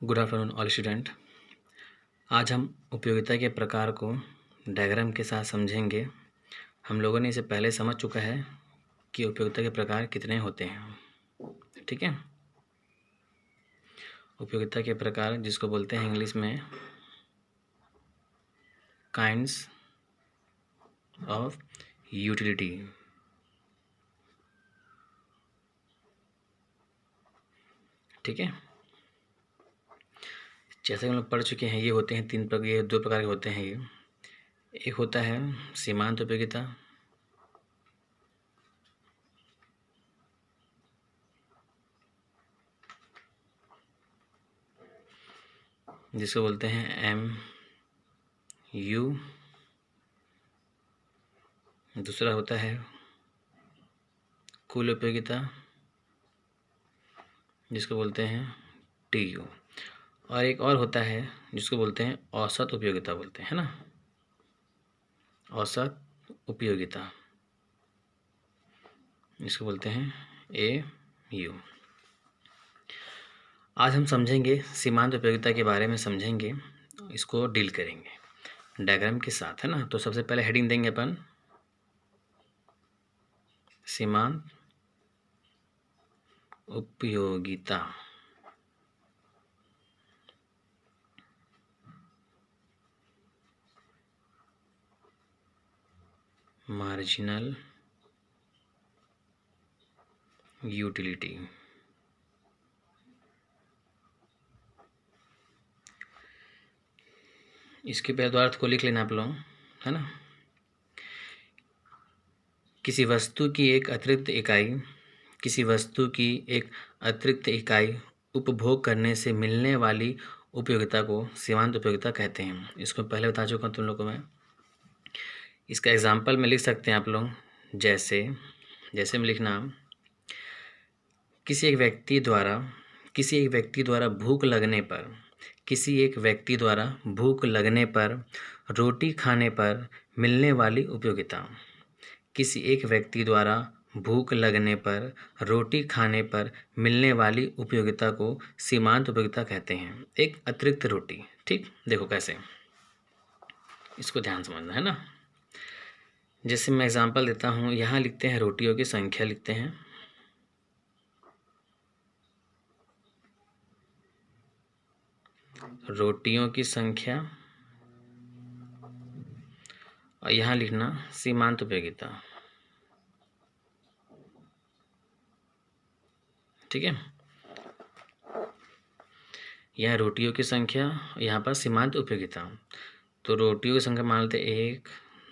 Good afternoon all student. आज हम उपयोगिता के प्रकार को डायग्राम के साथ समझेंगे। हम लोगों ने इसे पहले समझ चुका है कि उपयोगिता के प्रकार कितने होते हैं। ठीक है, उपयोगिता के प्रकार जिसको बोलते हैं इंग्लिश में काइंड्स ऑफ यूटिलिटी। ठीक है, जैसे हम लोग पढ़ चुके हैं, ये होते हैं ये दो प्रकार के होते हैं। ये एक होता है सीमांत उपयोगिता, जिसको बोलते हैं MU। दूसरा होता है कुल उपयोगिता, जिसको बोलते हैं TU। और एक और होता है जिसको बोलते हैं औसत उपयोगिता बोलते हैं, है ना, औसत उपयोगिता, इसको बोलते हैं AU। आज हम समझेंगे सीमांत उपयोगिता के बारे में, समझेंगे, इसको डील करेंगे डायग्राम के साथ, है ना। तो सबसे पहले हेडिंग देंगे अपन सीमांत उपयोगिता। Marginal utility. इसके पहले को लिख लेना आप लोग, है ना। किसी वस्तु की एक अतिरिक्त इकाई उपभोग करने से मिलने वाली उपयोगिता को सीमांत उपयोगिता कहते हैं। इसको पहले बता चुका हूँ तुम लोगों को मैं। इसका एग्जाम्पल में लिख सकते हैं आप लोग, जैसे में लिखना, किसी एक व्यक्ति द्वारा भूख लगने पर रोटी खाने पर मिलने वाली उपयोगिता। किसी एक व्यक्ति द्वारा भूख लगने पर रोटी खाने पर मिलने वाली उपयोगिता को सीमांत उपयोगिता कहते हैं। एक अतिरिक्त रोटी। ठीक, देखो कैसे, इसको ध्यान समझना, है ना। जैसे मैं एग्जांपल देता हूँ, यहाँ लिखते हैं रोटियों की संख्या, लिखते हैं रोटियों की संख्या, और यहाँ लिखना सीमांत उपयोगिता। ठीक है, यहाँ रोटियों की संख्या, यहाँ पर सीमांत उपयोगिता। तो रोटियों की संख्या मान लेते 1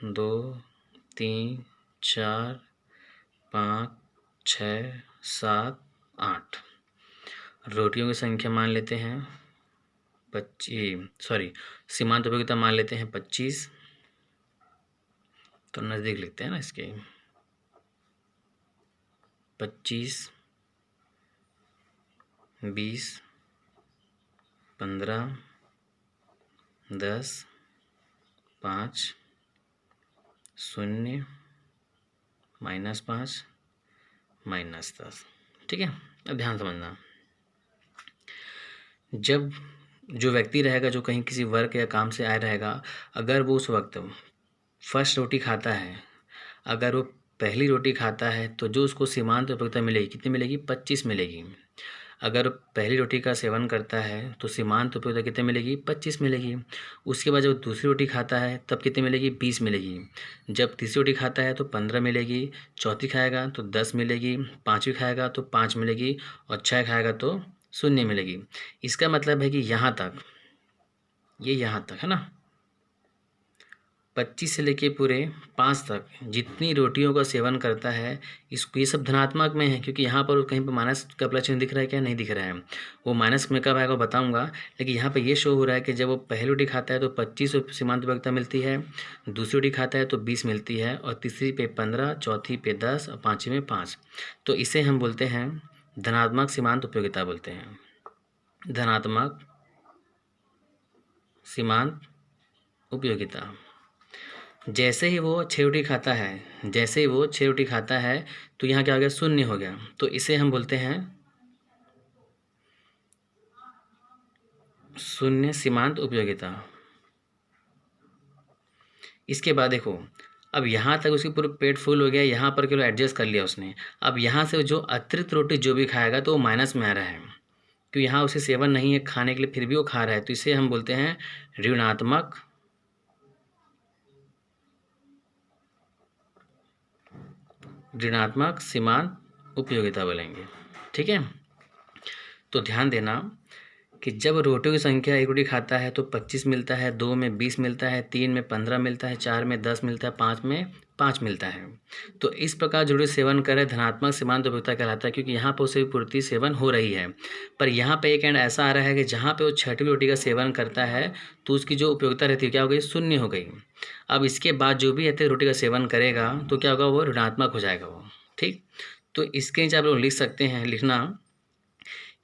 2 3 4 5 6 7 8। रोटियों की संख्या मान लेते हैं 25, सीमांत उपयोगिता मान लेते हैं 25। तो नज़दीक लिखते हैं ना इसके, 25 20 15 10 5 0 -5 -10। ठीक है, अब ध्यान समझना, जब जो व्यक्ति रहेगा, जो कहीं किसी वर्क या काम से आया रहेगा, अगर वो उस वक्त फर्स्ट रोटी खाता है, अगर वो पहली रोटी खाता है, तो जो उसको सीमांत उपयोगिता मिलेगी कितनी मिलेगी? 25 मिलेगी। अगर पहली रोटी का सेवन करता है तो सीमांत उपयोगिता कितनी मिलेगी? 25 मिलेगी। उसके बाद जब दूसरी रोटी खाता है तब कितनी मिलेगी? 20 मिलेगी। जब तीसरी रोटी खाता है तो 15 मिलेगी। चौथी खाएगा तो 10 मिलेगी। पाँचवीं खाएगा तो 5 मिलेगी। और 6 खाएगा तो 0 मिलेगी। इसका मतलब है कि यहाँ तक, ये यहाँ तक, है ना, 25 से लेके पूरे 5 तक जितनी रोटियों का सेवन करता है, इसको, ये सब धनात्मक में है, क्योंकि यहाँ पर कहीं पर माइनस का प्लस चिन्ह दिख रहा है क्या? नहीं दिख रहा है। वो माइनस में कब आएगा बताऊंगा, लेकिन यहाँ पर ये शो हो रहा है कि जब वो पहली रोटी खाता है तो 25 सीमांत उपयोगिता मिलती है, दूसरी रोटी खाता है तो 20 मिलती है, और तीसरी पे 15, चौथी पे 10 और पाँचवीं में 5। तो इसे हम बोलते हैं धनात्मक सीमांत उपयोगिता बोलते हैं, धनात्मक सीमांत उपयोगिता। जैसे ही वो 6 रोटी खाता है, तो यहाँ क्या हो गया? 0 हो गया। तो इसे हम बोलते हैं शून्य सीमांत उपयोगिता। इसके बाद देखो, अब यहाँ तक उसकी पूरा पेट फुल हो गया, यहाँ पर केवल एडजस्ट कर लिया उसने। अब यहाँ से जो अतिरिक्त रोटी जो भी खाएगा तो वो माइनस में आ रहा है, क्योंकि यहाँ उसे सेवन नहीं है खाने के लिए, फिर भी वो खा रहा है, तो इसे हम बोलते हैं ऋणात्मक सीमांत उपयोगिता बोलेंगे। ठीक है, तो ध्यान देना कि जब रोटियों की संख्या, एक रोटी खाता है तो 25 मिलता है, 2 में 20 मिलता है, 3 में 15 मिलता है, 4 में 10 मिलता है, 5 में 5 मिलता है। तो इस प्रकार जो रोटी सेवन करे धनात्मक सीमांत उपयोगिता कहलाता है, क्योंकि यहाँ पर उसे पूर्ति सेवन हो रही है। पर यहाँ पे एक एंड ऐसा आ रहा है कि जहाँ पे वो छठवीं रोटी का सेवन करता है तो उसकी जो उपयोगिता रहती है क्या हो गई, शून्य हो गई। अब इसके बाद जो भी अतिरिक्त रोटी का सेवन करेगा तो क्या होगा, वो ऋणात्मक हो जाएगा वो। ठीक, तो इसके नीचे आप लोग लिख सकते हैं, लिखना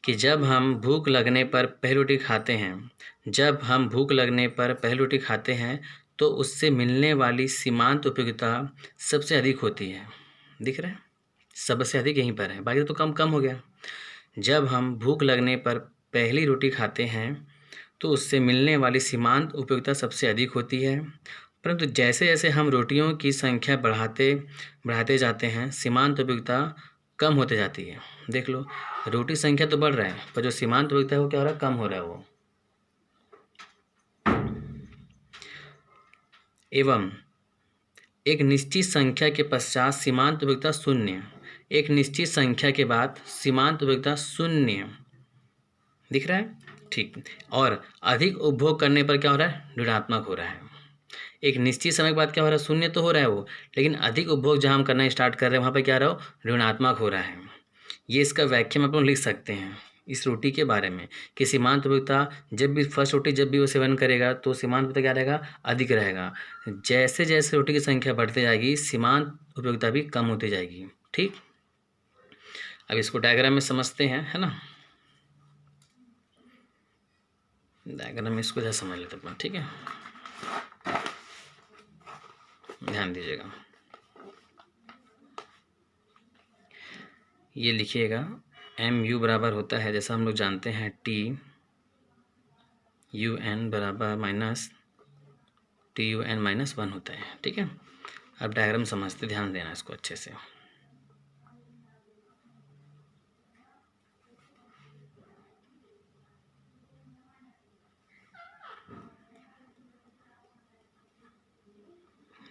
कि जब हम भूख लगने पर पहली रोटी खाते हैं, जब हम भूख लगने पर पहली रोटी खाते हैं तो उससे मिलने वाली सीमांत उपयोगिता सबसे अधिक होती है। दिख रहा है, सबसे अधिक यहीं पर है, बाकी तो कम कम हो गया। जब हम भूख लगने पर पहली रोटी खाते हैं तो उससे मिलने वाली सीमांत उपयोगिता सबसे अधिक होती है, परंतु जैसे जैसे हम रोटियों की संख्या बढ़ाते जाते हैं सीमांत उपयोगिता कम होते जाती है। देख लो, रोटी संख्या तो बढ़ रहा है पर जो सीमांत उपयोगिता है वो क्या हो रहा है, कम हो रहा है वो। एवं एक निश्चित संख्या के पश्चात सीमांत उपयोगिता शून्य, एक निश्चित संख्या के बाद सीमांत उपयोगिता शून्य। दिख रहा है, ठीक। और अधिक उपभोग करने पर क्या हो रहा है, ऋणात्मक हो रहा है। एक निश्चित समय के बाद क्या हो रहा है, शून्य तो हो रहा है वो, लेकिन अधिक उपभोग जहाँ हम करना स्टार्ट कर रहे हैं वहाँ पर क्या हो रहा है, ऋणात्मक हो रहा है। ये इसका व्याख्या हम लोग लिख सकते हैं इस रोटी के बारे में कि सीमांत उपयोगिता जब भी फर्स्ट रोटी जब भी वो सेवन करेगा तो सीमांत उपयोगिता क्या रहेगा, अधिक रहेगा। जैसे जैसे रोटी की संख्या बढ़ती जाएगी सीमांत उपयोगिता भी कम होती जाएगी। ठीक, अब इसको डायग्राम में समझते हैं, है ना। डायग्राम में इसको जैसा समझ लेते हैं, ठीक है, ध्यान दीजिएगा। ये लिखिएगा mu बराबर होता है, जैसा हम लोग जानते हैं TUN बराबर माइनस TUN-1 होता है। ठीक है, अब डायग्राम समझते, ध्यान देना इसको अच्छे से।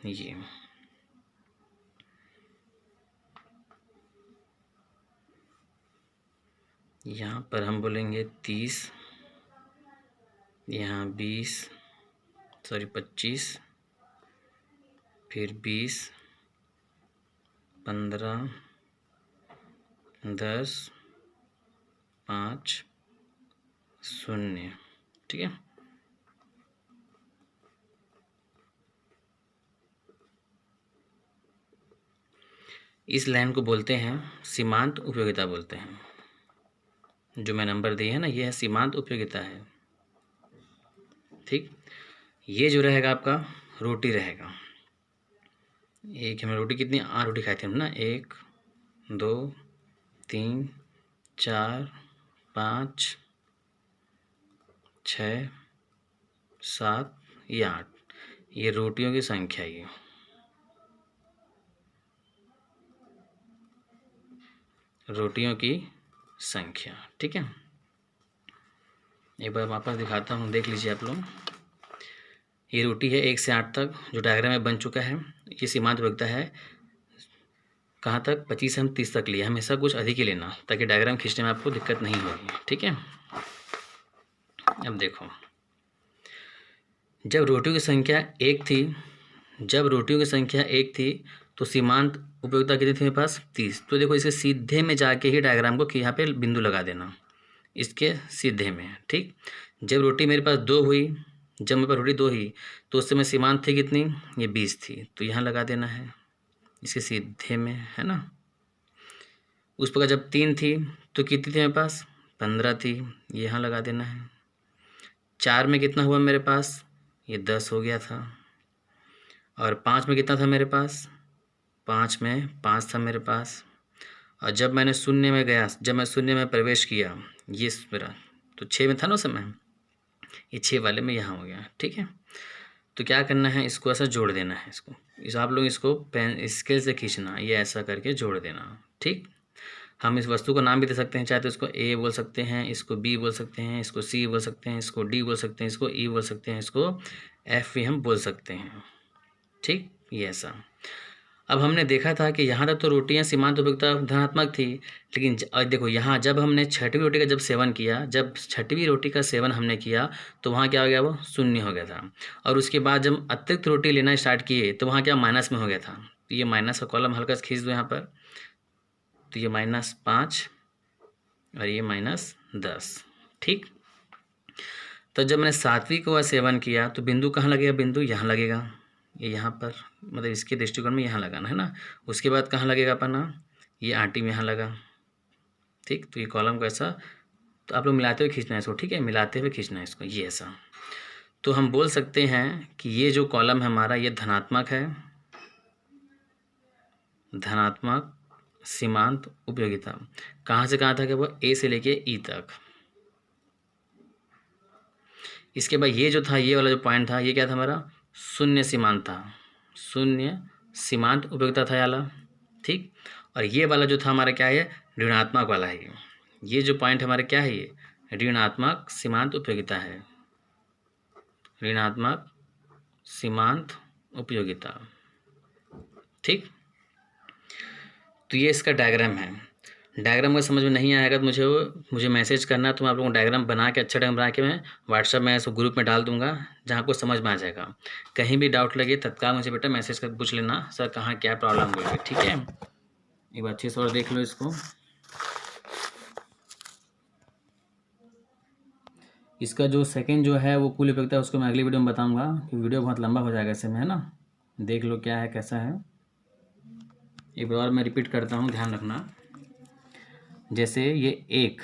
ये यहाँ पर हम बोलेंगे 30, यहाँ 25, फिर 20, 15, 10, 5, 0। ठीक है, इस लाइन को बोलते हैं सीमांत उपयोगिता बोलते हैं। जो मैं नंबर दिए है ना, ये है सीमांत उपयोगिता है। ठीक, ये जो रहेगा आपका रोटी रहेगा। एक हमें रोटी कितनी, 8 रोटी खाई थी हम ना, 1 2 3 4 5 6 7 या 8, ये रोटियों की संख्या है, ये रोटियों की संख्या। ठीक है, एक बार वापस दिखाता हूँ, देख लीजिए आप लोग। ये रोटी है 1 से 8 तक, जो डायग्राम में बन चुका है। ये सीमांत उपयोगिता है कहाँ तक, 25 से हम 30 तक लिए, हमेशा कुछ अधिक ही लेना ताकि डायग्राम खींचने में आपको दिक्कत नहीं होगी। ठीक है, अब देखो, जब रोटियों की संख्या 1 थी, जब रोटियों की संख्या 1 थी तो सीमांत उपयोगिता कितनी थी मेरे पास, 30। तो देखो, इसे सीधे में जाके ही डायग्राम को यहाँ पे बिंदु लगा देना, इसके सीधे में। ठीक, जब रोटी मेरे पास 2 हुई, जब मेरे पास रोटी 2 ही तो उस समय सीमांत थी कितनी, ये 20 थी, तो यहाँ लगा देना है इसके सीधे में, है ना। उस प्रकार जब 3 थी तो कितनी थी मेरे पास, 15 थी, यहाँ लगा देना है। 4 में कितना हुआ मेरे पास, ये 10 हो गया था। और 5 में कितना था मेरे पास, 5 में 5 था मेरे पास। और जब मैंने शून्य में गया, जब मैं शून्य में प्रवेश किया, ये मेरा तो 6 में था ना समय, ये 6 वाले में यहाँ हो गया, ठीक है। तो क्या करना है, इसको ऐसा जोड़ देना है, इसको आप लोग इसको पेन स्केल से खींचना, ये ऐसा करके जोड़ देना, ठीक। हम इस वस्तु को नाम भी दे सकते हैं, चाहे तो इसको ए बोल सकते हैं, इसको बी बोल सकते हैं, इसको सी बोल सकते हैं, इसको डी बोल सकते हैं, इसको ई बोल सकते हैं, इसको एफ भी हम बोल सकते हैं, ठीक। ये ऐसा। अब हमने देखा था कि यहाँ तक तो रोटियाँ सीमांत उपयोगिता धनात्मक थी, लेकिन देखो यहाँ जब हमने छठवीं रोटी का जब सेवन किया, जब छठवीं रोटी का सेवन हमने किया तो वहाँ क्या हो गया, वो शून्य हो गया था। और उसके बाद जब अतिरिक्त रोटी लेना स्टार्ट किए तो वहाँ क्या माइनस में हो गया था। तो ये माइनस का कॉलम हल्का से खींच दो यहाँ पर, तो ये -5 और ये -10, ठीक। तो जब मैंने सातवीं का सेवन किया तो बिंदु कहाँ लगेगा, बिंदु यहाँ लगेगा, ये यहाँ पर, मतलब इसके दृष्टिकोण में यहाँ लगाना है ना। उसके बाद कहाँ लगेगा अपना, ये आंटी में यहाँ लगा, ठीक। तो ये कॉलम को ऐसा, तो आप लोग मिलाते हुए खींचना है इसको, ठीक है, मिलाते हुए खींचना है इसको, ये ऐसा। तो हम बोल सकते हैं कि ये जो कॉलम है हमारा, ये धनात्मक है, धनात्मक सीमांत उपयोगिता। कहाँ से कहाँ तक है, वो ए से लेके ई तक। इसके बाद ये जो था, ये वाला जो पॉइंट था, ये क्या था हमारा, शून्य सीमांत था, शून्य सीमांत उपयोगिता था वाला, ठीक। और ये वाला जो था हमारा क्या है, ऋणात्मक वाला है। ये जो पॉइंट हमारा क्या है, ये ऋणात्मक सीमांत उपयोगिता है, ऋणात्मक सीमांत उपयोगिता, ठीक। तो ये इसका डायग्राम है। डायग्राम अगर समझ में नहीं आएगा तो मुझे मैसेज करना, तो मैं आप लोगों को डायग्राम बना के, अच्छा डायग्राम बना के मैं व्हाट्सएप में इसको ग्रुप में डाल दूंगा, जहाँ आपको समझ में आ जाएगा। कहीं भी डाउट लगे तत्काल मुझे बेटा मैसेज कर पूछ लेना, सर कहाँ क्या प्रॉब्लम हुई है, ठीक है। एक बार अच्छे से और देख लो इसको। इसका जो सेकेंड जो है वो कुल उपयोगिता, उसको मैं अगली वीडियो में बताऊँगा, कि वीडियो बहुत लंबा हो जाएगा ऐसे में, है ना। देख लो क्या है, कैसा है। एक बार मैं रिपीट करता हूँ, ध्यान रखना। जैसे ये 1,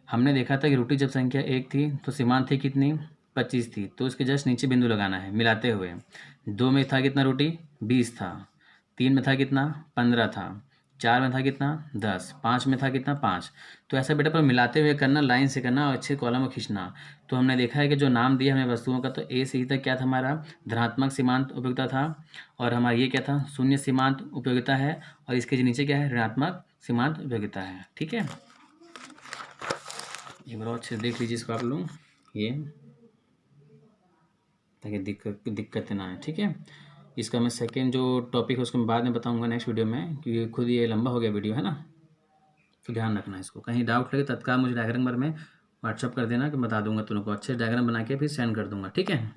हमने देखा था कि रोटी जब संख्या 1 थी तो सीमांत थी कितनी, 25 थी, तो उसके जस्ट नीचे बिंदु लगाना है मिलाते हुए। 2 में था कितना रोटी, 20 था। 3 में था कितना, 15 था। 4 में था कितना, 10। 5 में था कितना, 5। तो ऐसा बेटा पर मिलाते हुए करना, लाइन से करना और अच्छे कॉलम को खींचना। तो हमने देखा है कि जो नाम दिया हमें वस्तुओं का, तो ए से ई तक क्या था हमारा, धनात्मक सीमांत उपयोगिता था। और हमारा ये क्या था, शून्य सीमांत उपयोगिता है। और इसके नीचे क्या है, ऋणात्मक सीमांत उपयोगिता है, ठीक है। एक बार अच्छे देख लीजिए इसको आप लोग, ये, ताकि दिक्कत ना आए, ठीक है। इसका मैं सेकेंड जो टॉपिक है उसको मैं बाद में बताऊंगा नेक्स्ट वीडियो में, क्योंकि खुद ये लंबा हो गया वीडियो, है ना। तो ध्यान रखना इसको, कहीं डाउट लगे तत्काल मुझे डायग्राम में व्हाट्सअप कर देना, कि बता दूंगा तुमको, अच्छे डायग्राम बना के फिर सेंड कर दूंगा, ठीक है।